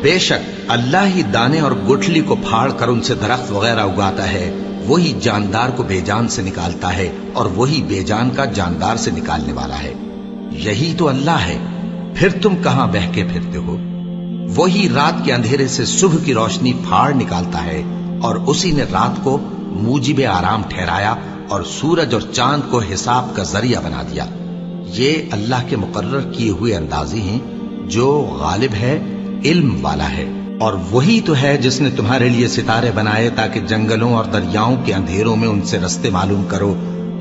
बेशक अल्लाह ही दाने और गुठली को फाड़ कर उनसे दरख्त वगैरह उगाता है, वही जानदार को बेजान से निकालता है और वही बेजान का जानदार से निकालने वाला है। यही तो अल्लाह है, फिर तुम कहां बहके फिरते हो। वही रात के अंधेरे से सुबह की रोशनी फाड़ निकालता है और उसी ने रात को मूजिब आराम ठहराया और सूरज और चांद को हिसाब का जरिया बना दिया। ये अल्लाह के मुकर्रर किए हुए अंदाजे हैं जो गालिब है, इल्म वाला है। और वही तो है जिसने तुम्हारे लिए सितारे बनाए ताकि जंगलों और दरियाओं के अंधेरों में उनसे रास्ते मालूम करो।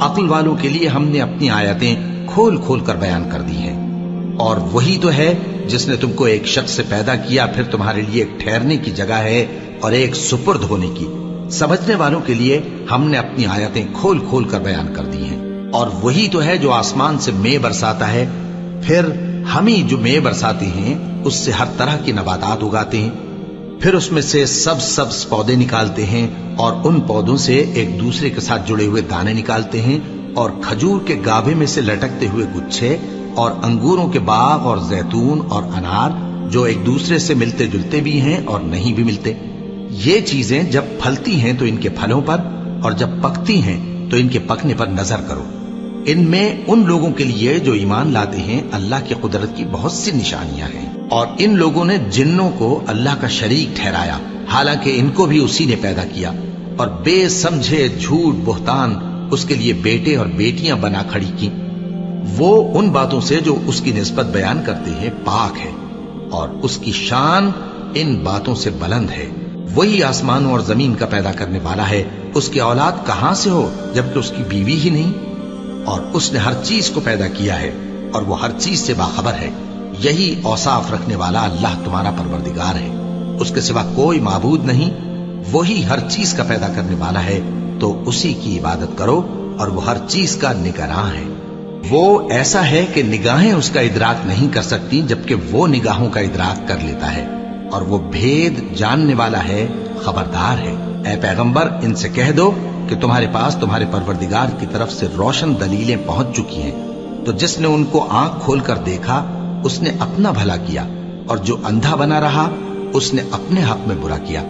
अक्ल वालों के लिए हमने अपनी आयतें खोल खोल कर बयान कर दी हैं। और वही तो है जिसने तुमको एक शख्स से पैदा किया, फिर तुम्हारे लिए एक ठहरने की जगह है और एक सुपुर्द होने की। समझने वालों के लिए हमने अपनी आयतें खोल खोल कर बयान कर दी हैं। और वही तो है जो आसमान से मेंह बरसाता है, फिर हम ही जो मेंह बरसाते हैं उससे हर तरह की नबातात उगाते हैं, फिर उसमें से सब्ज पौधे निकालते हैं और उन पौधों से एक दूसरे के साथ जुड़े हुए दाने निकालते हैं और खजूर के गाभे में से लटकते हुए गुच्छे और अंगूरों के बाग और जैतून और अनार जो एक दूसरे से मिलते जुलते भी हैं और नहीं भी मिलते। ये चीजें जब फलती हैं तो इनके फलों पर और जब पकती हैं तो इनके पकने पर नजर करो। इनमें उन लोगों के लिए जो ईमान लाते हैं अल्लाह की कुदरत की बहुत सी निशानियां हैं। और इन लोगों ने जिन्नों को अल्लाह का शरीक ठहराया, हालांकि इनको भी उसी ने पैदा किया। और बेसमझे झूठ बुहतान उसके लिए बेटे और बेटियां बना खड़ी की। वो उन बातों से जो उसकी निस्बत बयान करते हैं पाक है और उसकी शान इन बातों से बुलंद है। वही आसमानों और जमीन का पैदा करने वाला है, उसकी औलाद कहां से हो जबकि उसकी बीवी ही नहीं। और उसने हर चीज को पैदा किया है और वो हर चीज से बाखबर है। यही औसाफ रखने वाला अल्लाह तुम्हारा परवरदिगार है, उसके सिवा कोई माबूद नहीं। वही हर चीज का पैदा करने वाला है, तो उसी की इबादत करो और वो हर चीज का निगरान है। वो ऐसा है कि निगाहें उसका इदराक नहीं कर सकती, जबकि वो निगाहों का इदराक कर लेता है। और वो भेद जानने वाला है, खबरदार है। ऐ पैगंबर, इनसे कह दो कि तुम्हारे पास तुम्हारे परवरदिगार की तरफ से रोशन दलीलें पहुंच चुकी हैं। तो जिसने उनको आंख खोलकर देखा उसने अपना भला किया, और जो अंधा बना रहा उसने अपने हक में बुरा किया।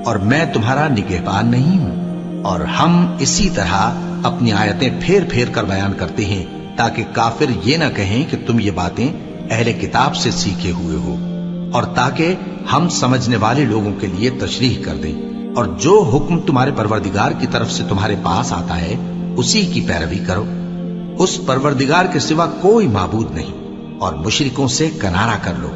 और मैं तुम्हारा निगहबान नहीं हूं। और हम इसी तरह अपनी आयतें फेर फेर कर बयान करते हैं ताकि काफिर ये ना कहें कि तुम ये बातें अहले किताब से सीखे हुए हो, और ताकि हम समझने वाले लोगों के लिए तशरीह कर दें। और जो हुक्म तुम्हारे परवरदिगार की तरफ से तुम्हारे पास आता है उसी की पैरवी करो। उस परवरदिगार के सिवा कोई माबूद नहीं। और मुशरिकों से किनारा कर लो।